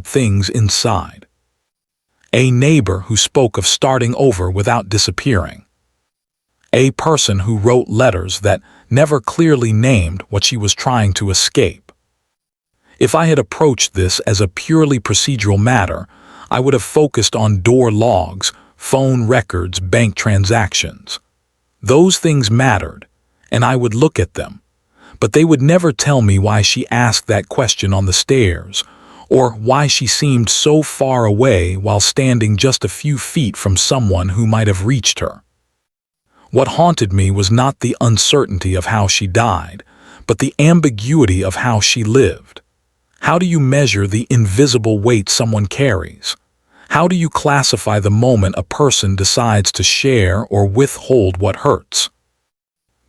things inside. A neighbor who spoke of starting over without disappearing. A person who wrote letters that never clearly named what she was trying to escape. If I had approached this as a purely procedural matter, I would have focused on door logs, phone records, bank transactions. Those things mattered, and I would look at them. But they would never tell me why she asked that question on the stairs, or why she seemed so far away while standing just a few feet from someone who might have reached her. What haunted me was not the uncertainty of how she died, but the ambiguity of how she lived. How do you measure the invisible weight someone carries? How do you classify the moment a person decides to share or withhold what hurts?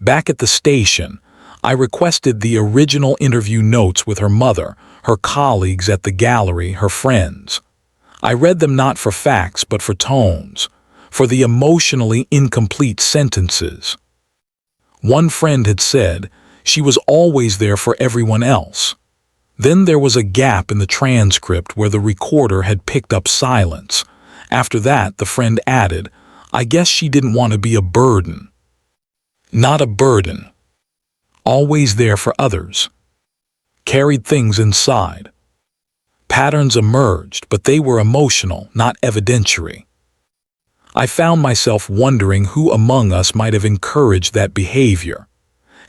Back at the station, I requested the original interview notes with her mother, her colleagues at the gallery, her friends. I read them not for facts but for tones, for the emotionally incomplete sentences. One friend had said she was always there for everyone else. Then there was a gap in the transcript where the recorder had picked up silence. After that, the friend added, "I guess she didn't want to be a burden." Not a burden. Always there for others. Carried things inside. Patterns emerged, but they were emotional, not evidentiary. I found myself wondering who among us might have encouraged that behavior.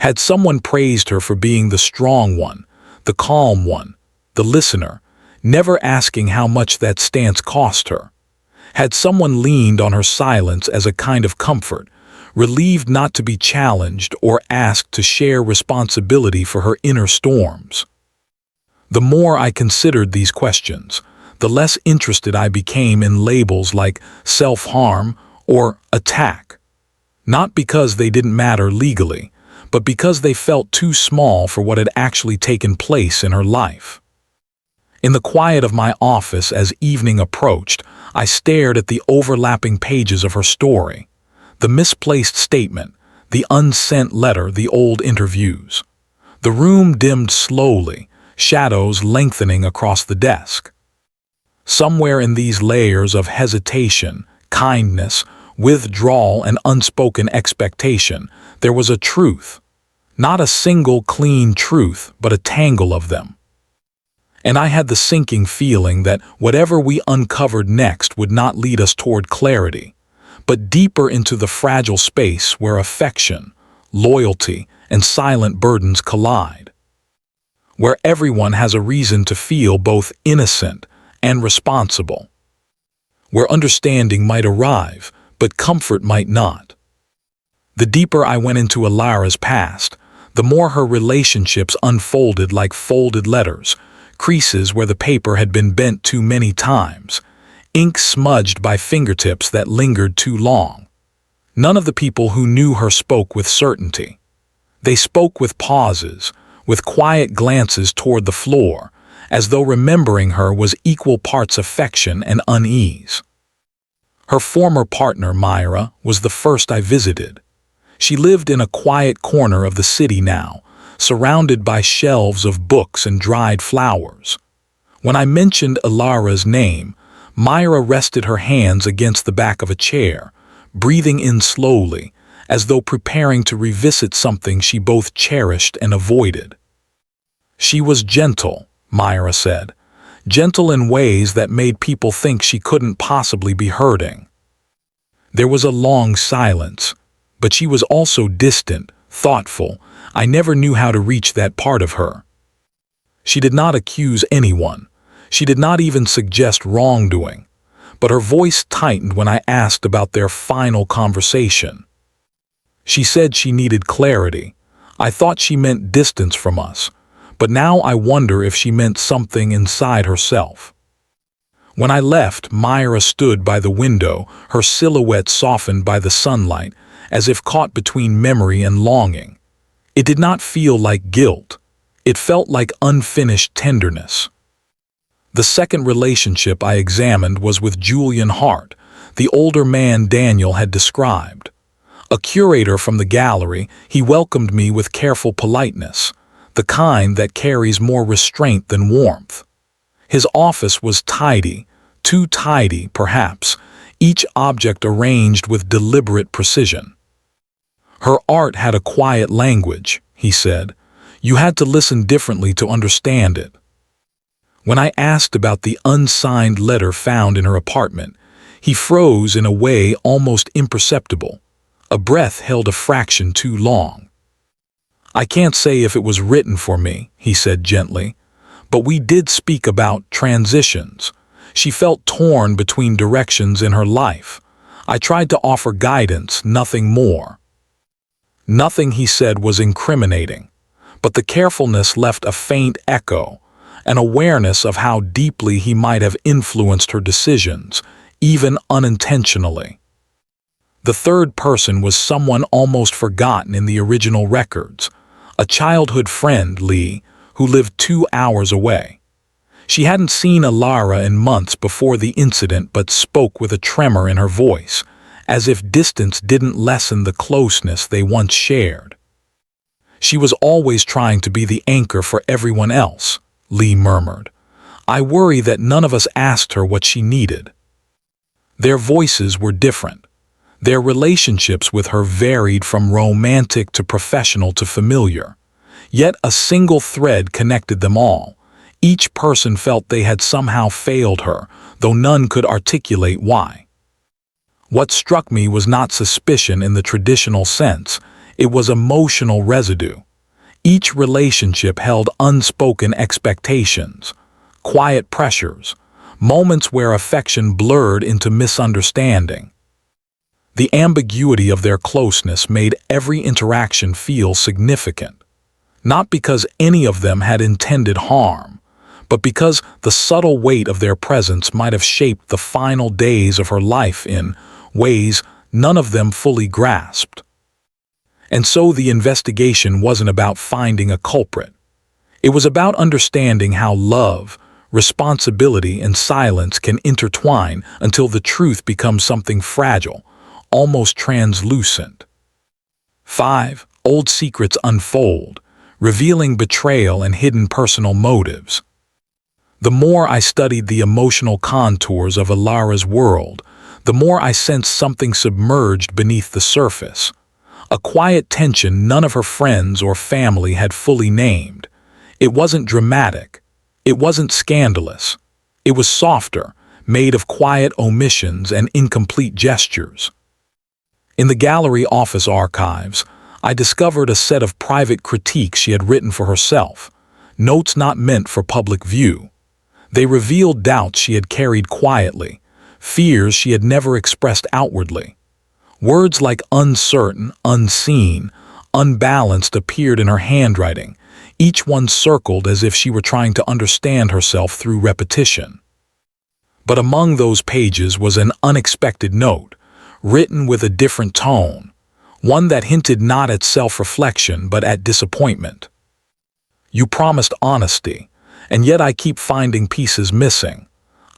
Had someone praised her for being the strong one, the calm one, the listener, never asking how much that stance cost her? Had someone leaned on her silence as a kind of comfort, relieved not to be challenged or asked to share responsibility for her inner storms? The more I considered these questions, the less interested I became in labels like self-harm or attack. Not because they didn't matter legally, but because they felt too small for what had actually taken place in her life. In the quiet of my office as evening approached, I stared at the overlapping pages of her story. The misplaced statement, the unsent letter, the old interviews. The room dimmed slowly, shadows lengthening across the desk. Somewhere in these layers of hesitation, kindness, withdrawal, and unspoken expectation, there was a truth. Not a single clean truth, but a tangle of them. And I had the sinking feeling that whatever we uncovered next would not lead us toward clarity, but deeper into the fragile space where affection, loyalty, and silent burdens collide. Where everyone has a reason to feel both innocent and responsible. Where understanding might arrive, but comfort might not. The deeper I went into Elara's past, the more her relationships unfolded like folded letters, creases where the paper had been bent too many times, ink smudged by fingertips that lingered too long. None of the people who knew her spoke with certainty. They spoke with pauses, with quiet glances toward the floor, as though remembering her was equal parts affection and unease. Her former partner, Myra, was the first I visited. She lived in a quiet corner of the city now, surrounded by shelves of books and dried flowers. When I mentioned Elara's name, Myra rested her hands against the back of a chair, breathing in slowly, as though preparing to revisit something she both cherished and avoided. She was gentle, Myra said, gentle in ways that made people think she couldn't possibly be hurting. There was a long silence, but she was also distant, thoughtful. I never knew how to reach that part of her. She did not accuse anyone. She did not even suggest wrongdoing, but her voice tightened when I asked about their final conversation. She said she needed clarity. I thought she meant distance from us, but now I wonder if she meant something inside herself. When I left, Myra stood by the window, her silhouette softened by the sunlight, as if caught between memory and longing. It did not feel like guilt. It felt like unfinished tenderness. The second relationship I examined was with Julian Hart, the older man Daniel had described. A curator from the gallery, he welcomed me with careful politeness, the kind that carries more restraint than warmth. His office was tidy, too tidy, perhaps, each object arranged with deliberate precision. Her art had a quiet language, he said. You had to listen differently to understand it. When I asked about the unsigned letter found in her apartment, he froze in a way almost imperceptible. A breath held a fraction too long. I can't say if it was written for me, he said gently, but we did speak about transitions. She felt torn between directions in her life. I tried to offer guidance, nothing more. Nothing he said was incriminating, but the carefulness left a faint echo, an awareness of how deeply he might have influenced her decisions, even unintentionally. The third person was someone almost forgotten in the original records, a childhood friend, Lee, who lived 2 hours away. She hadn't seen Elara in months before the incident but spoke with a tremor in her voice, as if distance didn't lessen the closeness they once shared. She was always trying to be the anchor for everyone else, Lee murmured. I worry that none of us asked her what she needed. Their voices were different. Their relationships with her varied from romantic to professional to familiar. Yet a single thread connected them all. Each person felt they had somehow failed her, though none could articulate why. What struck me was not suspicion in the traditional sense, it was emotional residue. Each relationship held unspoken expectations, quiet pressures, moments where affection blurred into misunderstanding. The ambiguity of their closeness made every interaction feel significant, not because any of them had intended harm, but because the subtle weight of their presence might have shaped the final days of her life in ways none of them fully grasped. And so the investigation wasn't about finding a culprit. It was about understanding how love, responsibility, and silence can intertwine until the truth becomes something fragile, almost translucent. 5. Old secrets unfold, revealing betrayal and hidden personal motives. The more I studied the emotional contours of Elara's world, the more I sensed something submerged beneath the surface. A quiet tension none of her friends or family had fully named. It wasn't dramatic. It wasn't scandalous. It was softer, made of quiet omissions and incomplete gestures. In the gallery office archives, I discovered a set of private critiques she had written for herself, notes not meant for public view. They revealed doubts she had carried quietly, fears she had never expressed outwardly. Words like uncertain, unseen, unbalanced appeared in her handwriting, each one circled as if she were trying to understand herself through repetition. But among those pages was an unexpected note, written with a different tone, one that hinted not at self-reflection but at disappointment. You promised honesty, and yet I keep finding pieces missing.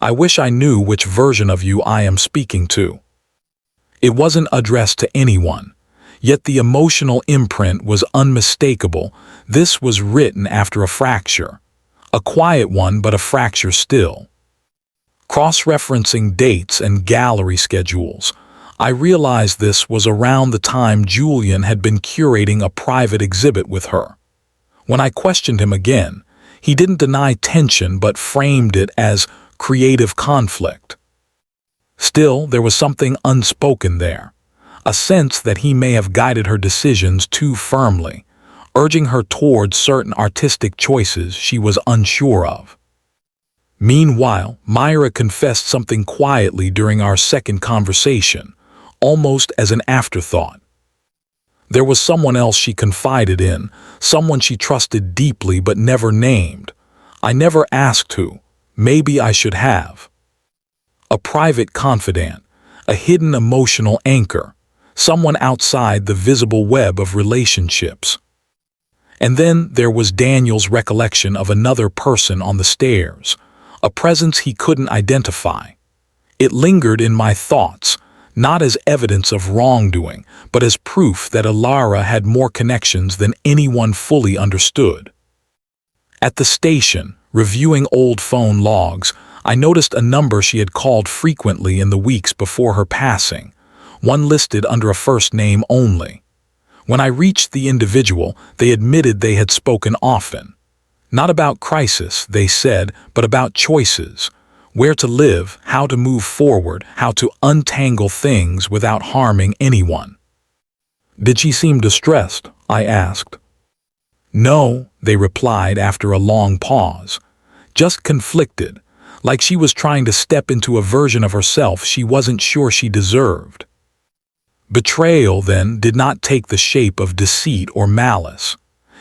I wish I knew which version of you I am speaking to. It wasn't addressed to anyone, yet the emotional imprint was unmistakable. This was written after a fracture. A quiet one, but a fracture still. Cross-referencing dates and gallery schedules, I realized this was around the time Julian had been curating a private exhibit with her. When I questioned him again, he didn't deny tension but framed it as creative conflict. Still, there was something unspoken there, a sense that he may have guided her decisions too firmly, urging her towards certain artistic choices she was unsure of. Meanwhile, Myra confessed something quietly during our second conversation, almost as an afterthought. There was someone else she confided in, someone she trusted deeply but never named. I never asked who. Maybe I should have. A private confidant, a hidden emotional anchor, someone outside the visible web of relationships. And then there was Daniel's recollection of another person on the stairs, a presence he couldn't identify. It lingered in my thoughts, not as evidence of wrongdoing, but as proof that Elara had more connections than anyone fully understood. At the station, Reviewing old phone logs, I noticed a number she had called frequently in the weeks before her passing, one listed under a first name only. When I reached the individual, they admitted they had spoken often. Not about crisis, they said, but about choices. Where to live, how to move forward, how to untangle things without harming anyone. Did she seem distressed? I asked. No, they replied after a long pause. Just conflicted, like she was trying to step into a version of herself she wasn't sure she deserved. Betrayal, then, did not take the shape of deceit or malice.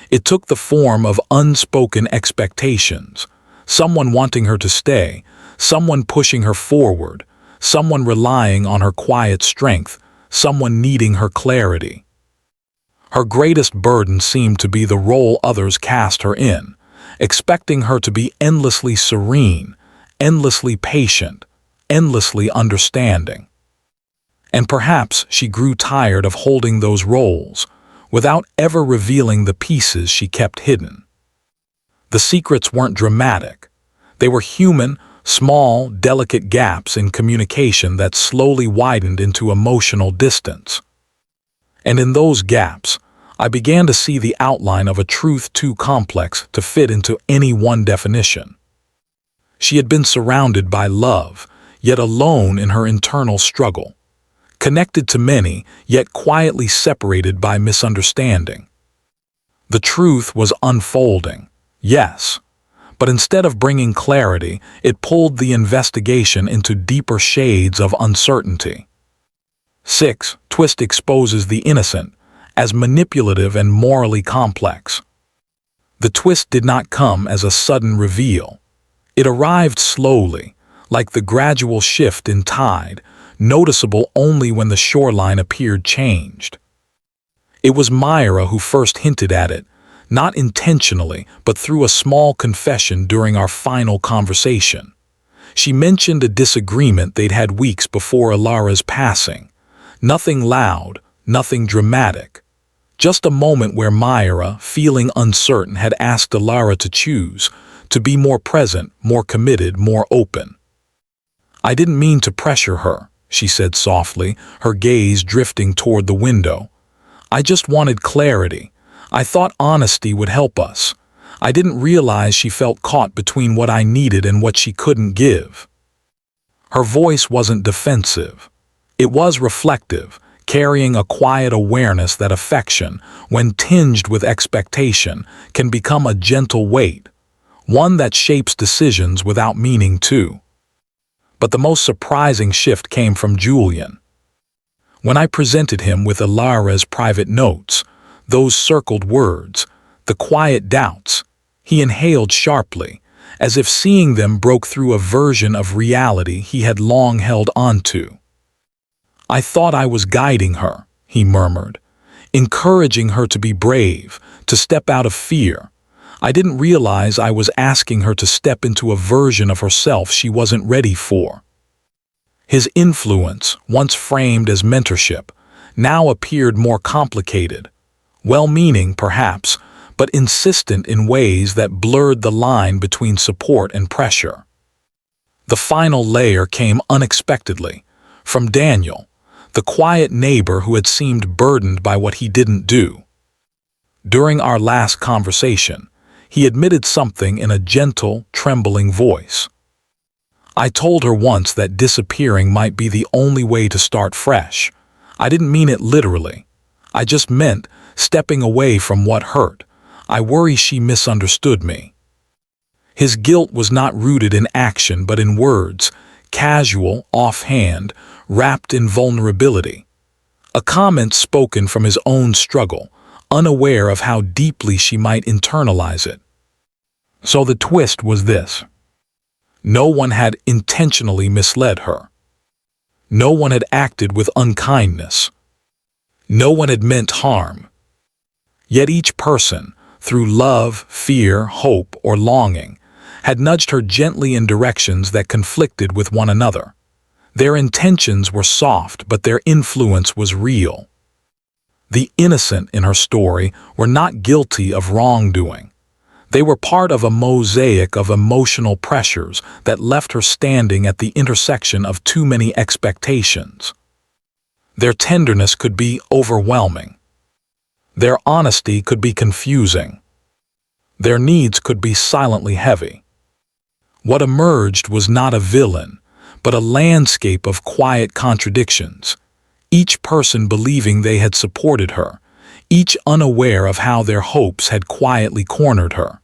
It took the form of unspoken expectations, someone wanting her to stay, someone pushing her forward, someone relying on her quiet strength, someone needing her clarity. Her greatest burden seemed to be the role others cast her in, expecting her to be endlessly serene, endlessly patient, endlessly understanding. And perhaps she grew tired of holding those roles, without ever revealing the pieces she kept hidden. The secrets weren't dramatic. They were human, small, delicate gaps in communication that slowly widened into emotional distance. And in those gaps, I began to see the outline of a truth too complex to fit into any one definition. She had been surrounded by love, yet alone in her internal struggle. Connected to many, yet quietly separated by misunderstanding. The truth was unfolding, yes, but instead of bringing clarity, it pulled the investigation into deeper shades of uncertainty. 6. Twist exposes the innocent as manipulative and morally complex. The twist did not come as a sudden reveal. It arrived slowly, like the gradual shift in tide, noticeable only when the shoreline appeared changed. It was Myra who first hinted at it, not intentionally, but through a small confession during our final conversation. She mentioned a disagreement they'd had weeks before Elara's passing. Nothing loud, nothing dramatic. Just a moment where Myra, feeling uncertain, had asked Elara to choose, to be more present, more committed, more open. "I didn't mean to pressure her," she said softly, her gaze drifting toward the window. "I just wanted clarity. I thought honesty would help us. I didn't realize she felt caught between what I needed and what she couldn't give." Her voice wasn't defensive. It was reflective, carrying a quiet awareness that affection, when tinged with expectation, can become a gentle weight, one that shapes decisions without meaning to. But the most surprising shift came from Julian. When I presented him with Elara's private notes, those circled words, the quiet doubts, he inhaled sharply, as if seeing them broke through a version of reality he had long held onto. "I thought I was guiding her," he murmured, "encouraging her to be brave, to step out of fear. I didn't realize I was asking her to step into a version of herself she wasn't ready for." His influence, once framed as mentorship, now appeared more complicated, well-meaning perhaps, but insistent in ways that blurred the line between support and pressure. The final layer came unexpectedly, from Daniel, the quiet neighbor who had seemed burdened by what he didn't do. During our last conversation, he admitted something in a gentle, trembling voice. "I told her once that disappearing might be the only way to start fresh. I didn't mean it literally. I just meant stepping away from what hurt. I worry she misunderstood me." His guilt was not rooted in action but in words, casual, offhand, wrapped in vulnerability. A comment spoken from his own struggle, unaware of how deeply she might internalize it. So the twist was this. No one had intentionally misled her. No one had acted with unkindness. No one had meant harm. Yet each person, through love, fear, hope, or longing, had nudged her gently in directions that conflicted with one another. Their intentions were soft, but their influence was real. The innocent in her story were not guilty of wrongdoing. They were part of a mosaic of emotional pressures that left her standing at the intersection of too many expectations. Their tenderness could be overwhelming. Their honesty could be confusing. Their needs could be silently heavy. What emerged was not a villain, but a landscape of quiet contradictions, each person believing they had supported her, each unaware of how their hopes had quietly cornered her.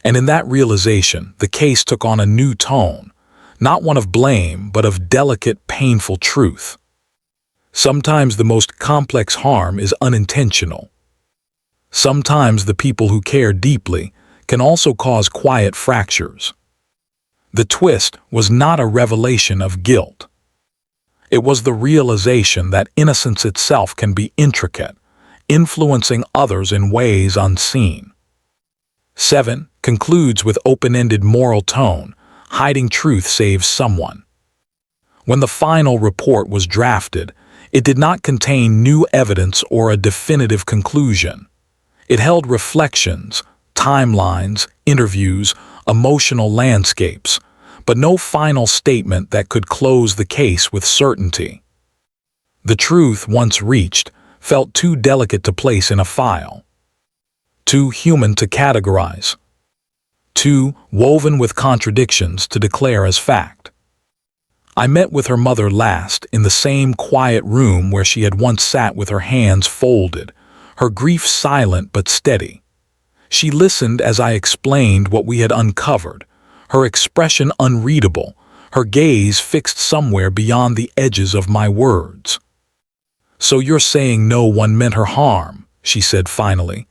And in that realization, the case took on a new tone, not one of blame, but of delicate, painful truth. Sometimes the most complex harm is unintentional. Sometimes the people who care deeply can also cause quiet fractures. The twist was not a revelation of guilt. It was the realization that innocence itself can be intricate, influencing others in ways unseen. 7 concludes with open-ended moral tone, hiding truth saves someone. When the final report was drafted, it did not contain new evidence or a definitive conclusion. It held reflections, timelines, interviews, emotional landscapes, but no final statement that could close the case with certainty. The truth, once reached, felt too delicate to place in a file, too human to categorize, too woven with contradictions to declare as fact. I met with her mother last in the same quiet room where she had once sat with her hands folded, her grief silent but steady. She listened as I explained what we had uncovered, her expression unreadable, her gaze fixed somewhere beyond the edges of my words. "So you're saying no one meant her harm," she said finally,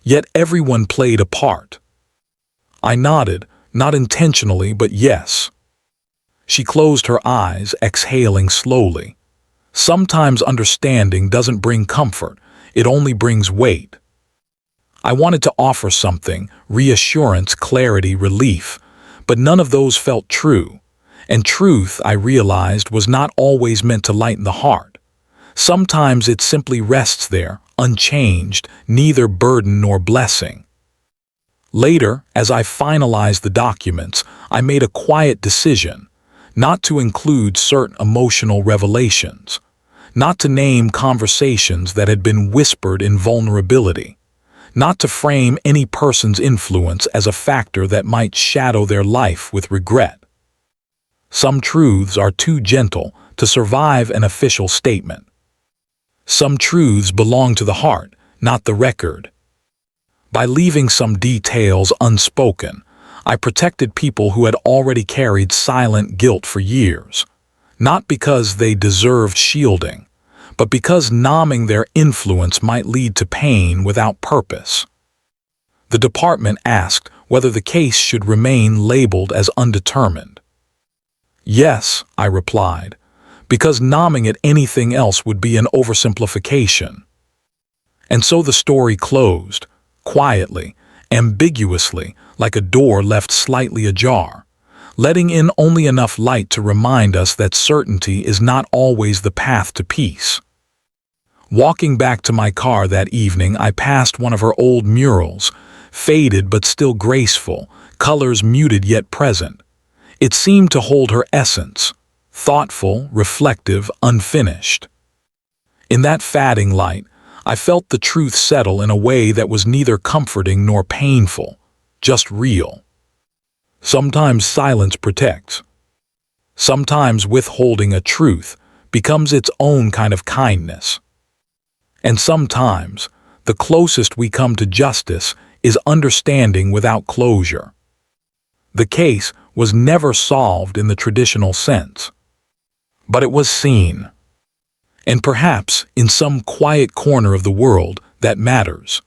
"yet everyone played a part." I nodded, not intentionally, but yes. She closed her eyes, exhaling slowly. Sometimes understanding doesn't bring comfort, it only brings weight. I wanted to offer something, reassurance, clarity, relief, but none of those felt true. And truth, I realized, was not always meant to lighten the heart. Sometimes it simply rests there, unchanged, neither burden nor blessing. Later, as I finalized the documents, I made a quiet decision, not to include certain emotional revelations, not to name conversations that had been whispered in vulnerability, not to frame any person's influence as a factor that might shadow their life with regret. Some truths are too gentle to survive an official statement. Some truths belong to the heart, not the record. By leaving some details unspoken, I protected people who had already carried silent guilt for years, not because they deserved shielding, but because numbing their influence might lead to pain without purpose. The department asked whether the case should remain labeled as undetermined. "Yes," I replied, because numbing it anything else would be an oversimplification. And so the story closed, quietly, ambiguously, like a door left slightly ajar, letting in only enough light to remind us that certainty is not always the path to peace. Walking back to my car that evening, I passed one of her old murals, faded but still graceful, colors muted yet present. It seemed to hold her essence, thoughtful, reflective, unfinished. In that fading light, I felt the truth settle in a way that was neither comforting nor painful, just real. Sometimes silence protects. Sometimes withholding a truth becomes its own kind of kindness. And sometimes, the closest we come to justice is understanding without closure. The case was never solved in the traditional sense, but it was seen. And perhaps, in some quiet corner of the world, that matters.